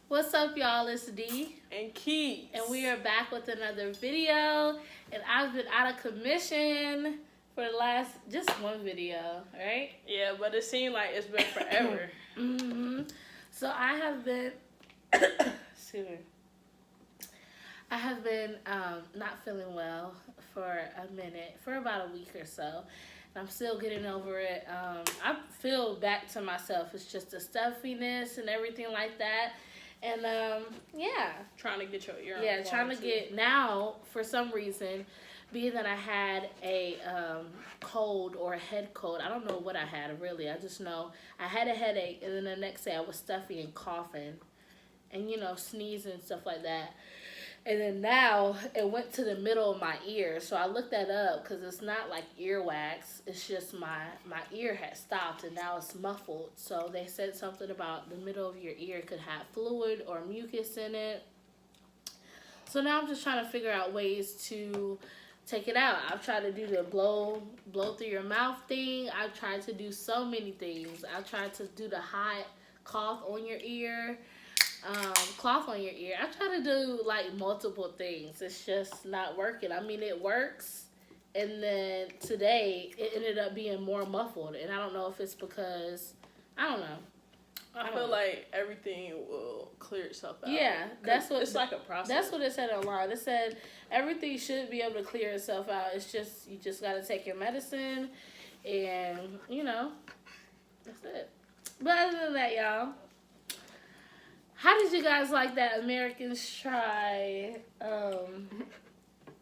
What's up, y'all? It's D. And Keys. And we are back with another video. And I've been out of commission for the last, just one video, right? Yeah, but it seemed like it's been forever. So I have been, excuse me. I have been not feeling well for a minute, for about a week or so. And I'm still getting over it. I feel back to myself. It's just the stuffiness and everything like that. And, yeah. Trying to get your ear on. Yeah, trying to get, now, for some reason, being that I had a cold or a head cold. I don't know what I had, really. I just know I had a headache, and then the next day I was stuffy and coughing. And, you know, sneezing and stuff like that. And then now it went to the middle of my ear. So I looked that up because it's not like earwax. It's just my ear had stopped and now it's muffled. So they said something about the middle of your ear could have fluid or mucus in it. So now I'm just trying to figure out ways to take it out. I've tried to do the blow through your mouth thing. I've tried to do so many things. I've tried to do the hot cough on your ear. Cloth on your ear. I try to do like multiple things. It's just not working. I mean, it works, and then today it ended up being more muffled, and I don't know if it's because I don't know. I feel like everything will clear itself out. Yeah, that's what it's like a process. That's what it said online. It said everything should be able to clear itself out. It's just you just gotta take your medicine, and you know, that's it. But other than that, y'all. How did you guys like that Americans try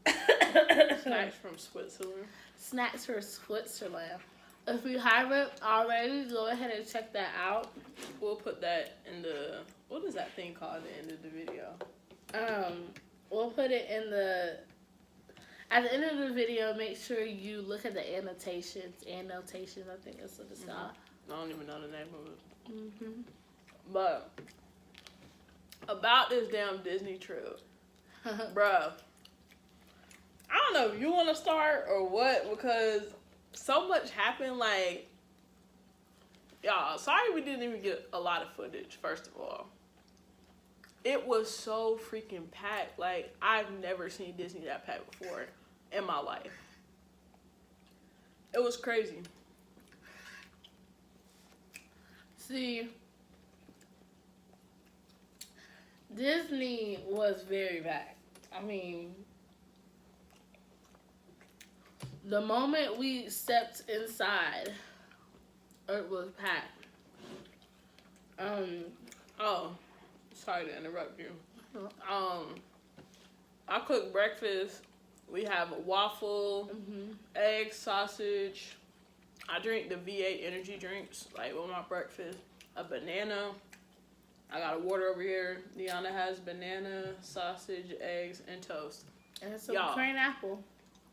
Snacks from Switzerland? Snacks from Switzerland. If you haven't already, go ahead and check that out. We'll put that in the, what is that thing called at the end of the video? We'll put it in the, at the end of the video, make sure you look at the annotations, I think that's what it's called. I don't even know the name of it. But about this damn Disney trip, bruh, I don't know if you want to start or what, because so much happened. Like, y'all, sorry we didn't even get a lot of footage, first of all. It was so freaking packed. Like, I've never seen Disney that packed before in my life. It was crazy. See, Disney was very packed. I mean, the moment we stepped inside, it was packed. Oh, sorry to interrupt you. I cooked breakfast. We have a waffle, egg, sausage. I drink the V8 energy drinks, like with my breakfast. A banana. I got a water over here. Deanna has banana, sausage, eggs, and toast. And some plain apple.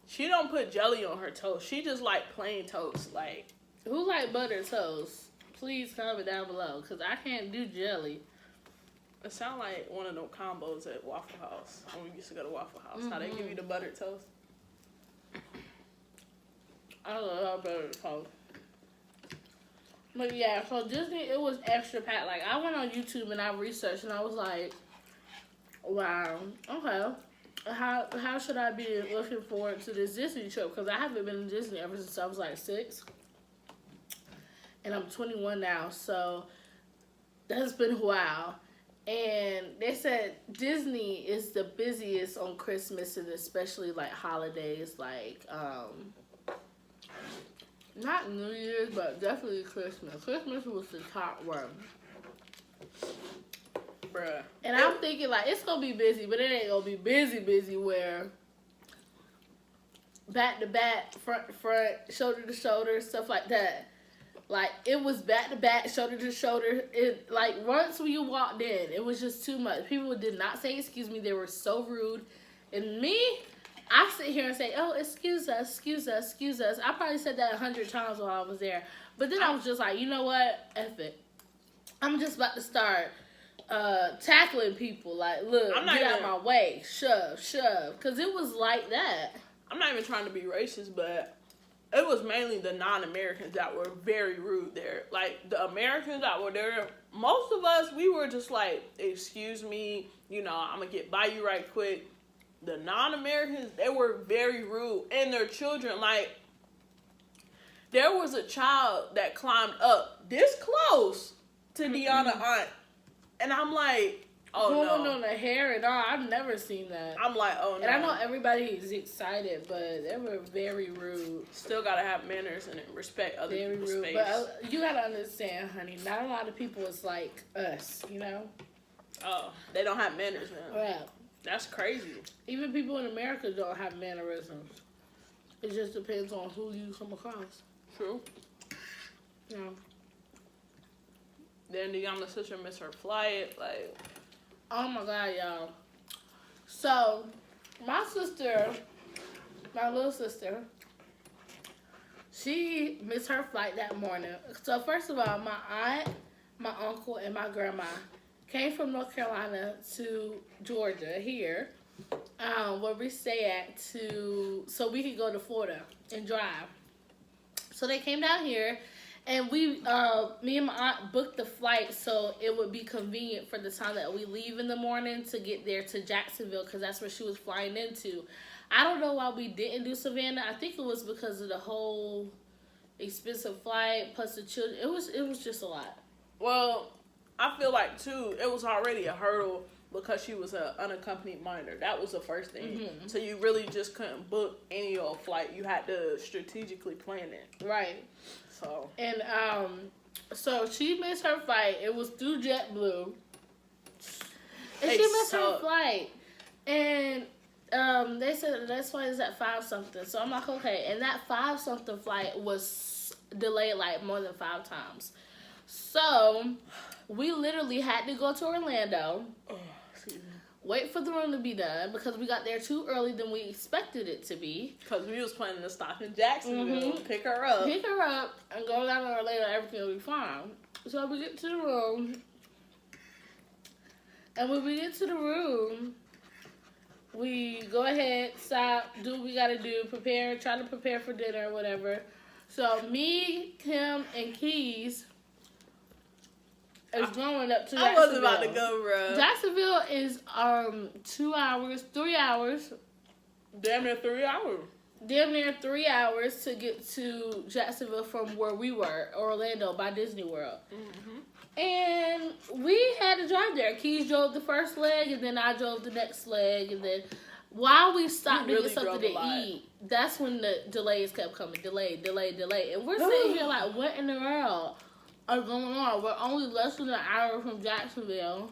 She don't put jelly on her toast. She just like plain toast. Like, who like butter toast? Please comment down below, because I can't do jelly. It sounds like one of those combos at Waffle House. When we used to go to Waffle House. How they give you the buttered toast. I love butter toast. But yeah, so Disney, it was extra packed. Like, I went on YouTube and I researched and I was like, wow, okay. How should I be looking forward to this Disney trip? Because I haven't been to Disney ever since I was like 6. And I'm 21 now, so that's been a while. And they said Disney is the busiest on Christmas and especially like holidays, like, not New Year's, but definitely Christmas. Christmas was the top one. Bruh. And I'm thinking, like, it's going to be busy, but it ain't going to be busy where back to back, front to front, shoulder to shoulder, stuff like that. Like, it was back to back, shoulder to shoulder. It, like, once you walked in, it was just too much. People did not say excuse me. They were so rude. And me, I sit here and say, oh, excuse us. I probably said that 100 times while I was there. But then I was just like, you know what? F it. I'm just about to start tackling people. Like, look, get out my way. Shove. Because it was like that. I'm not even trying to be racist, but it was mainly the non-Americans that were very rude there. Like, the Americans that were there, most of us, we were just like, excuse me, you know, I'm going to get by you right quick. The non-Americans, they were very rude. And their children, like, there was a child that climbed up this close to Deanna's aunt. And I'm like, oh pulling no. on the hair and all. I've never seen that. I'm like, oh no. And I know everybody is excited, but they were very rude. Still gotta have manners and respect other Very people's rude. space. But you gotta understand, honey, not a lot of people is like us, you know? Oh, they don't have manners now. Well, That's crazy. even people in America don't have mannerisms. It just depends on who you come across. True. You know? Then the younger sister missed her flight. Like, Oh my God, y'all. So, my sister, my little sister, she missed her flight that morning. So, first of all, my aunt, my uncle, and my grandma came from North Carolina to Georgia here, where we stay at, so we could go to Florida and drive. So, they came down here. And me and my aunt booked the flight so it would be convenient for the time that we leave in the morning to get there to Jacksonville, because that's where she was flying into. I don't know why we didn't do Savannah. I think it was because of the whole expensive flight plus the children. It was just a lot. well, I feel like too, it was already a hurdle because she was an unaccompanied minor. That was the first thing. Mm-hmm. So you really just couldn't book any old flight. You had to strategically plan it. Right. So. And so she missed her flight. It was through JetBlue. And she missed her flight. And they said that's why it's at 5-something. So I'm like, okay. And that 5-something flight was delayed like more than 5 times. So we literally had to go to Orlando. Wait for the room to be done because we got there too early than we expected it to be. Because we was planning to stop in Jacksonville, pick her up, and go down to Orlando. Everything will be fine. So we get to the room, and when we get to the room, we go ahead, stop, do what we gotta do, try to prepare for dinner or whatever. So me, Kim, and Keys is going up to Jacksonville. I wasn't about to go, bro. Jacksonville is 2 hours, 3 hours. Damn near 3 hours. Damn near 3 hours to get to Jacksonville from where we were, Orlando, by Disney World. Mm-hmm. And we had to drive there. Keys drove the first leg, and then I drove the next leg. And then while we stopped to get something to eat, that's when the delays kept coming. Delay. And we're sitting here like, what in the world are going on? We're only less than an hour from Jacksonville.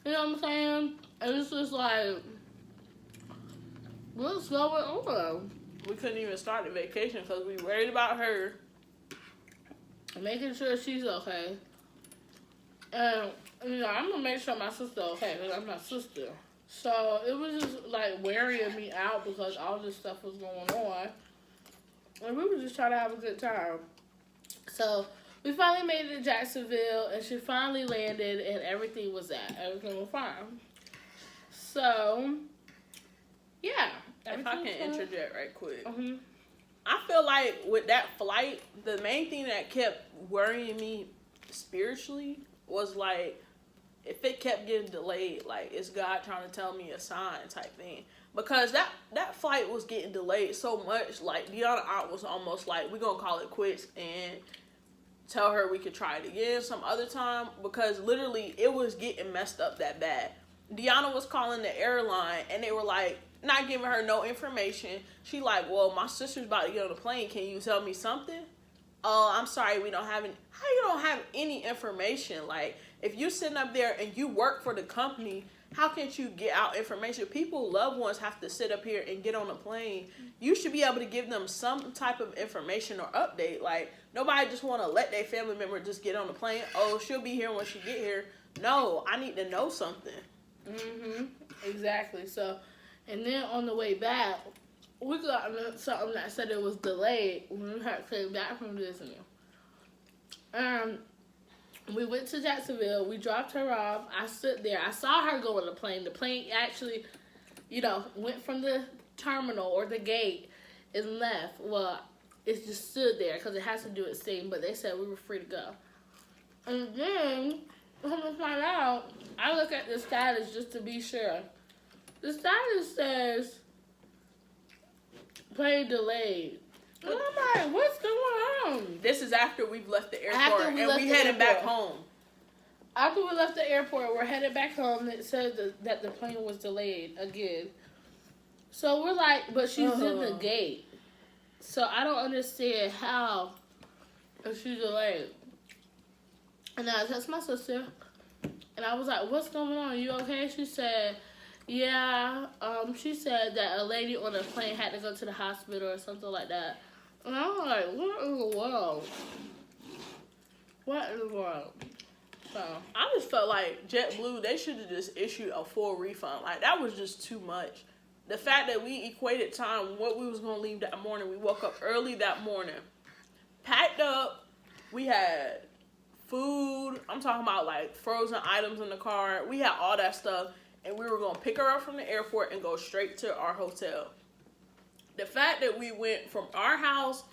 You know what I'm saying? And it's just like, what's going on? We couldn't even start the vacation because we worried about her. Making sure she's okay. And, you know, I'm going to make sure my sister's okay because I'm my sister. So it was just like wearing me out because all this stuff was going on. And we were just trying to have a good time. So we finally made it to Jacksonville, and she finally landed, and everything was fine. So, yeah. If I can interject right quick. Mm-hmm. I feel like with that flight, the main thing that kept worrying me spiritually was like, if it kept getting delayed, like, is God trying to tell me a sign type thing? Because that flight was getting delayed so much, like, Deanna aunt was almost like, we're going to call it quits and tell her we could try it again some other time, because literally it was getting messed up that bad. Deanna was calling the airline, and they were like, not giving her no information. She like, well, my sister's about to get on the plane. Can you tell me something? Oh, I'm sorry, we don't have any. How you don't have any information? Like, if you're sitting up there and you work for the company, how can't you get out information? People, loved ones have to sit up here and get on a plane. You should be able to give them some type of information or update. Like, nobody just want to let their family member just get on the plane. Oh, she'll be here when she get here. No, I need to know something. Mm-hmm. Exactly. So, and then on the way back, we got something that said it was delayed when we had came back from Disney. We went to Jacksonville. We dropped her off. I stood there. I saw her go on the plane. The plane actually, went from the terminal or the gate and left. Well, it just stood there because it has to do its thing. But they said we were free to go. And then, come to find out, I look at the status just to be sure. The status says plane delayed. And I'm like, what's going on? This is after we've left the airport and we headed back home. After we left the airport, we're headed back home. It said that the plane was delayed again. So we're like, but she's in the gate. So I don't understand how she's delayed. And I texted my sister, and I was like, what's going on? You okay? She said, yeah. She said that a lady on a plane had to go to the hospital or something like that. And I'm like, what in the world? What in the world? So I just felt like JetBlue, they should have just issued a full refund. Like, that was just too much. The fact that we equated time, what we was going to leave that morning. We woke up early that morning, packed up. We had food. I'm talking about, like, frozen items in the car. We had all that stuff. And we were going to pick her up from the airport and go straight to our hotel. The fact that we went from our house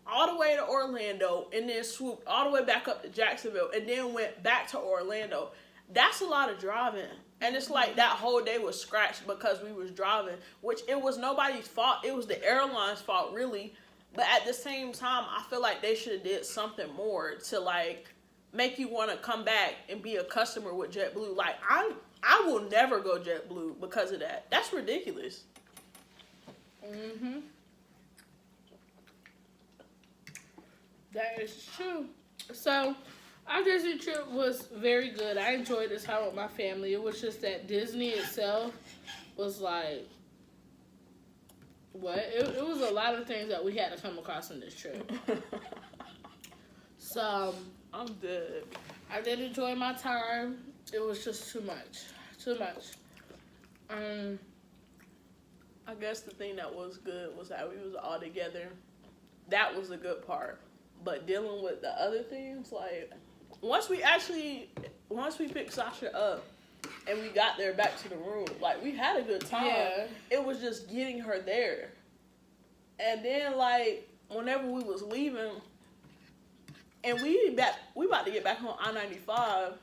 all the way to Orlando and then swooped all the way back up to Jacksonville and then went back to Orlando, that's a lot of driving. And it's like that whole day was scratched because we was driving, which it was nobody's fault. It was the airline's fault, really. But at the same time, I feel like they should have did something more to, like, make you want to come back and be a customer with JetBlue. Like, I will never go JetBlue because of that. That's ridiculous. Mm-hmm. That is true. So, our Disney trip was very good. I enjoyed this time with my family. It was just that Disney itself was like, what? It was a lot of things that we had to come across in this trip. So, I'm dead. I did enjoy my time. It was just too much. Too much. I guess the thing that was good was that we was all together. That was a good part. But dealing with the other things, like, once we picked Sasha up and we got there back to the room, like, we had a good time. Yeah. It was just getting her there. And then, like, whenever we was leaving, and we about to get back on I-95,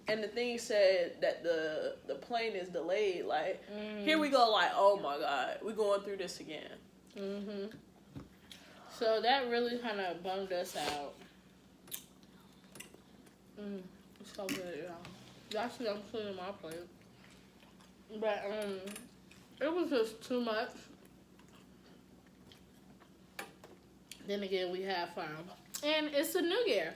and the thing said that the plane is delayed. Like, here we go, like, oh my God, we're going through this again. Mm-hmm. So that really kind of bummed us out. It's so good, y'all. Actually, I'm cleaning my plate. But, it was just too much. Then again, we had fun. And it's a new year.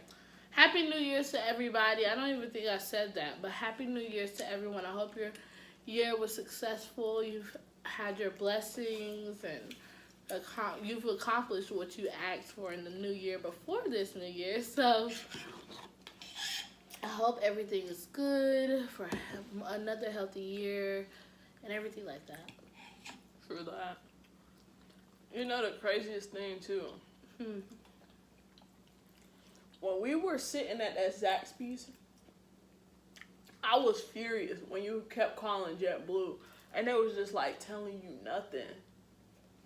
Happy New Year's to everybody. I don't even think I said that, but Happy New Year's to everyone. I hope your year was successful. You've had your blessings and you've accomplished what you asked for in the new year before this new year. So I hope everything is good for another healthy year and everything like that. True that. You know the craziest thing too? When we were sitting at that Zaxby's, I was furious when you kept calling JetBlue and they was just like telling you nothing.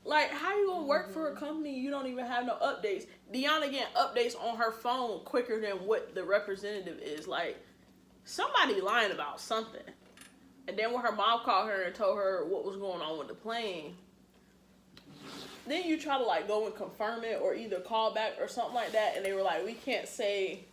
Like, how you gonna work for a company you don't even have no updates? Deanna getting updates on her phone quicker than what the representative is. Like, somebody lying about something. And then when her mom called her and told her what was going on with the plane, then you try to, like, go and confirm it or either call back or something like that, and they were like, we can't say.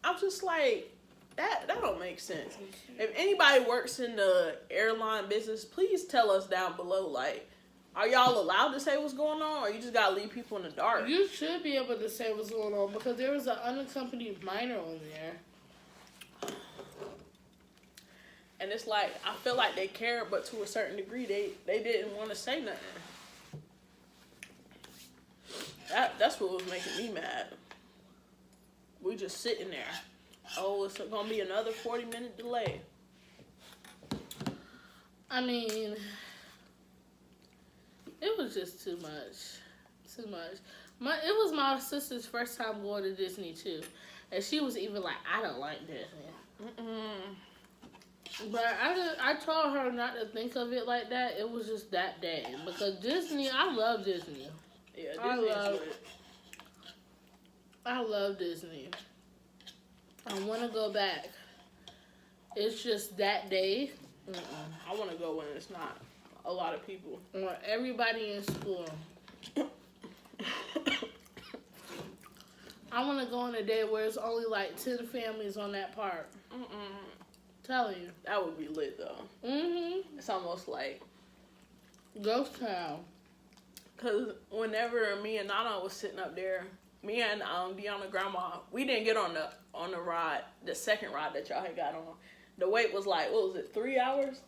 I'm just like, that don't make sense. If anybody works in the airline business, please tell us down below, like, are y'all allowed to say what's going on, or you just gotta leave people in the dark? You should be able to say what's going on because there was an unaccompanied minor on there. And it's like, I feel like they cared, but to a certain degree, they didn't want to say nothing. That's what was making me mad. We just sitting there. Oh, it's gonna be another 40-minute delay. I mean, it was just too much. Too much. It was my sister's first time going to Disney too. And she was even like, I don't like Disney. But I told her not to think of it like that. It was just that day. Because Disney, I love Disney. Yeah, Disney is lit. I love Disney. I want to go back. It's just that day. I want to go when it's not a lot of people. I want everybody in school. I want to go on a day where it's only like 10 families on that park. Telling you. That would be lit, though. It's almost like Ghost Town. Because whenever me and Nana was sitting up there, me and Deanna grandma, we didn't get on the ride, the second ride that y'all had got on. The wait was like, what was it, 3 hours?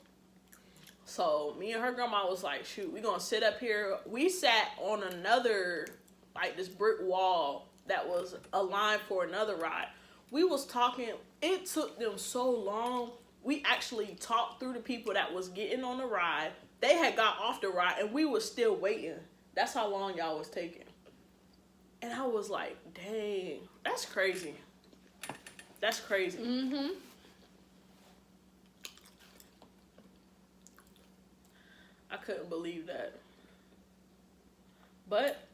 So me and her grandma was like, shoot, we gonna sit up here. We sat on another, like this brick wall that was a line for another ride. We was talking, it took them so long. We actually talked through the people that was getting on the ride. They had got off the ride and we was still waiting. That's how long y'all was taking. And I was like, dang, that's crazy. That's crazy. I couldn't believe that. But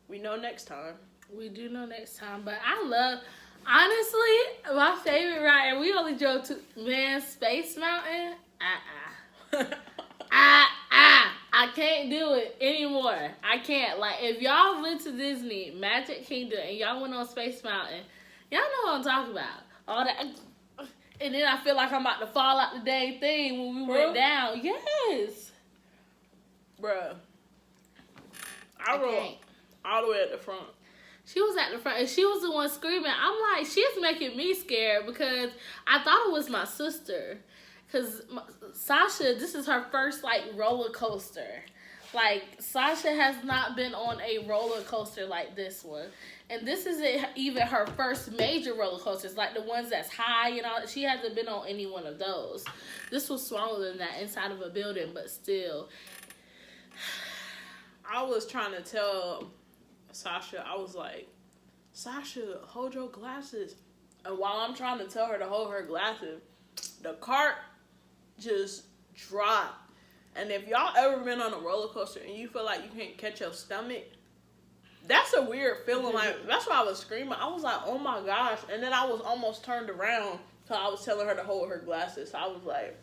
we know next time. We do know next time. But I love, honestly, my favorite ride, and we only drove to, Space Mountain. I can't do it anymore. I can't. Like, if y'all went to Disney, Magic Kingdom, and y'all went on Space Mountain, y'all know what I'm talking about. All that. And then I feel like I'm about to fall out the dang thing when we went down. Yes. Bruh. I rode all the way at the front. She was at the front, and she was the one screaming. I'm like, she's making me scared because I thought it was my sister. Because Sasha, this is her first, like, roller coaster. Like, Sasha has not been on a roller coaster like this one. And this isn't even her first major roller coasters, like the ones that's high and all. She hasn't been on any one of those. This was smaller than that, inside of a building, but still. I was trying to tell Sasha, I was like, Sasha, hold your glasses. And while I'm trying to tell her to hold her glasses, the cart just dropped. And if y'all ever been on a roller coaster and you feel like you can't catch your stomach, that's a weird feeling. Like, that's why I was screaming. I was like, oh my gosh. And then I was almost turned around, so I was telling her to hold her glasses. So I was like,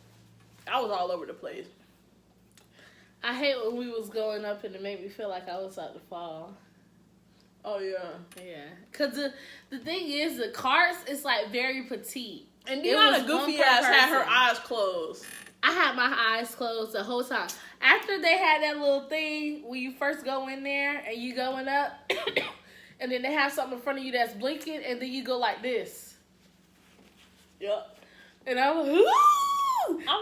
I was all over the place. I hate when we was going up and it made me feel like I was about to fall. Oh, yeah. Yeah. Because the thing is, the carts is like very petite. And Deanna goofy ass had her eyes closed. I had my eyes closed the whole time. After they had that little thing when you first go in there and you going up, and then they have something in front of you that's blinking, and then you go like this. Yep. And I was, woo!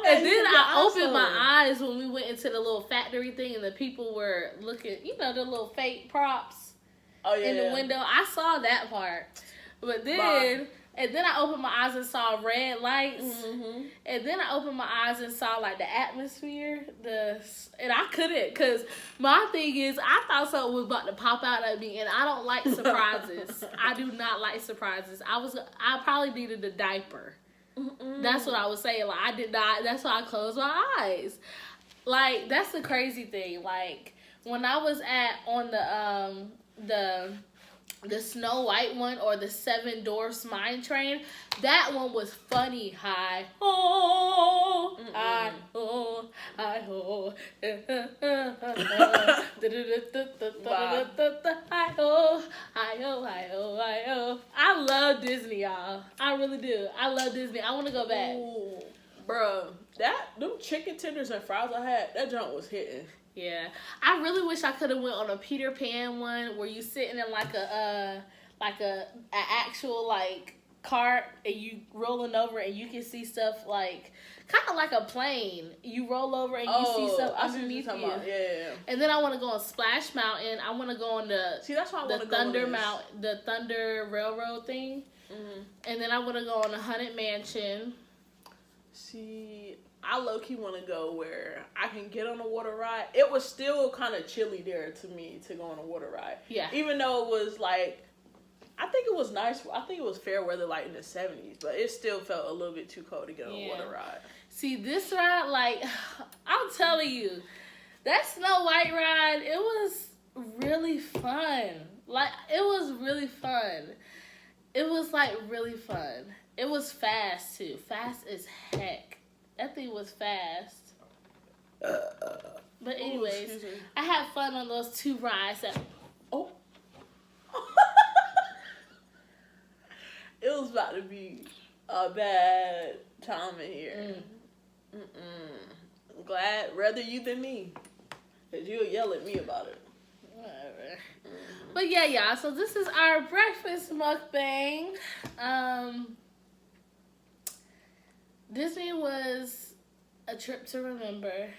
And then I opened my eyes when we went into the little factory thing, and the people were looking, you know, the little fake props in the window. I saw that part. But then... And then I opened my eyes and saw red lights. And then I opened my eyes and saw, like, the atmosphere. And I couldn't, because my thing is, I thought something was about to pop out at me, and I don't like surprises. I do not like surprises. I probably needed a diaper. That's what I was saying. Like, I did not. That's why I closed my eyes. Like, that's the crazy thing. Like, when I was on the Snow White one or the Seven Dwarfs Mine Train, that one was funny. Hi ho, hi ho, hi ho, hi ho, hi ho, hi ho, hi ho. I love Disney, y'all. I really do. I love Disney. I want to go back. Ooh, bro, them chicken tenders and fries I had, that junk was hitting. Yeah, I really wish I could have went on a Peter Pan one where you sitting in like a actual like cart and you rolling over and you can see stuff like kind of like a plane. You roll over and you see stuff underneath you. Yeah. And then I want to go on Splash Mountain. I want to go on that's why I want to go Thunder on Mountain, the Thunder Railroad thing. And then I want to go on the Haunted Mansion. See, I low-key want to go where I can get on a water ride. It was still kind of chilly there to me to go on a water ride. Yeah. Even though it was like, I think it was nice. I think it was fair weather like in the 70s, but it still felt a little bit too cold to get on a water ride. See, this ride, like, I'm telling you, that Snow White ride, it was really fun. Like, it was really fun. It was, like, really fun. It was fast, too. Fast as heck. That thing was fast. But anyways, I had fun on those 2 rides. Oh. It was about to be a bad time in here. I'm glad, rather you than me. Because you'll yell at me about it. Whatever. But yeah, y'all. So this is our breakfast mukbang. Disney was a trip to remember.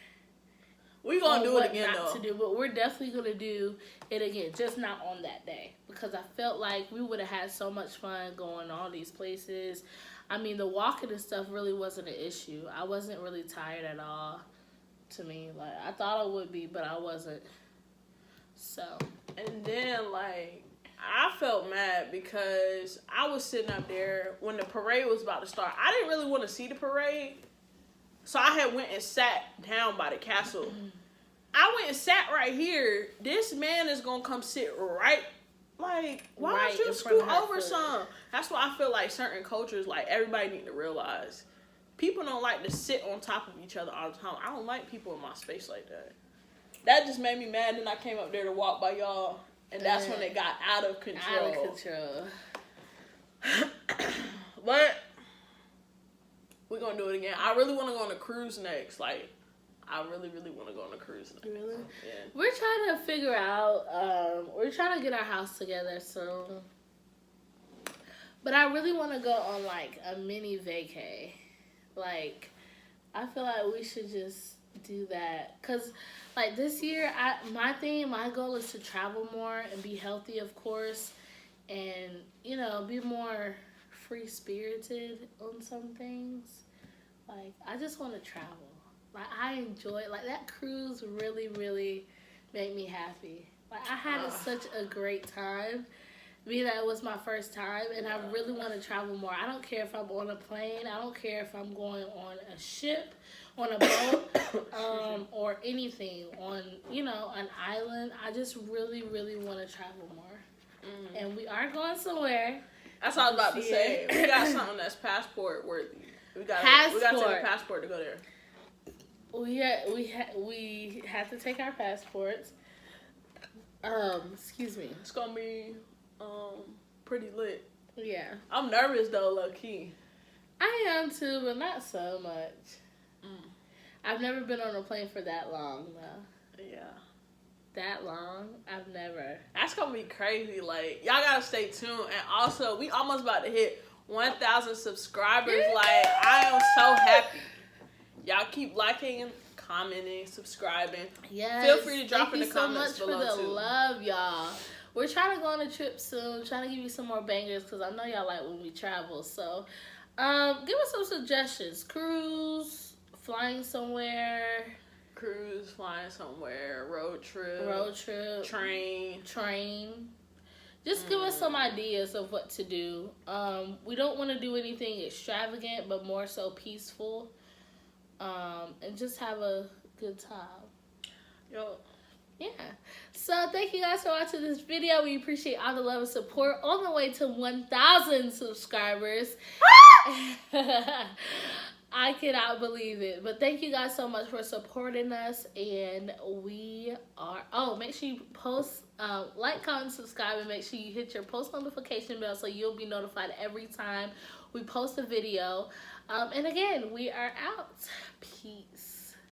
We're going to do it again, though. But we're definitely going to do it again. Just not on that day. Because I felt like we would have had so much fun going all these places. I mean, the walking and stuff really wasn't an issue. I wasn't really tired at all, to me. Like, I thought I would be, but I wasn't. So. And then, like, I felt mad because I was sitting up there when the parade was about to start. I didn't really want to see the parade. So I had went and sat down by the castle. I went and sat right here. This man is going to come sit right, like, why right don't you scoot over some? That's why I feel like certain cultures, like, everybody need to realize people don't like to sit on top of each other all the time. I don't like people in my space like that. That just made me mad. Then I came up there to walk by y'all, and that's when it got out of control. Out of control. But we're going to do it again. I really want to go on a cruise next. Like, I really, really want to go on a cruise next. Really? Yeah. We're trying to figure out, we're trying to get our house together, so. But I really want to go on, like, a mini vacay. Like, I feel like we should just do that. Because, like, this year, my goal is to travel more and be healthy, of course. And, you know, be more free-spirited on some things. Like, I just want to travel. Like, I enjoy it. Like, that cruise really, really made me happy. Like, I had such a great time. Being that it was my first time, and I really want to travel more. I don't care if I'm on a plane. I don't care if I'm going on a ship, on a boat, or anything, on, you know, an island. I just really, really want to travel more. And we are going somewhere. That's what I was about to say. We got something that's passport worthy. We got to take a passport to go there. We have to take our passports. Excuse me. It's gonna be pretty lit. Yeah. I'm nervous though, low key. I am too, but not so much. I've never been on a plane for that long though. Yeah. That long? I've never. That's gonna be crazy. Like, y'all gotta stay tuned. And also, we almost about to hit 1,000 subscribers. Like, I am so happy. Y'all keep liking, commenting, subscribing. Yes. Feel free to drop in the comments below. Thank you so much for the love, y'all. We're trying to go on a trip soon. Trying to give you some more bangers because I know y'all like when we travel. So, give us some suggestions. Cruise, flying somewhere. Cruise, flying somewhere, road trip, train. Just give us some ideas of what to do. We don't want to do anything extravagant, but more so peaceful. And just have a good time. Yo. Yeah. So thank you guys for watching this video. We appreciate all the love and support on the way to 1,000 subscribers. I cannot believe it. But thank you guys so much for supporting us. And we are... Oh, make sure you post, like, comment, subscribe, and make sure you hit your post notification bell so you'll be notified every time we post a video. And again, we are out.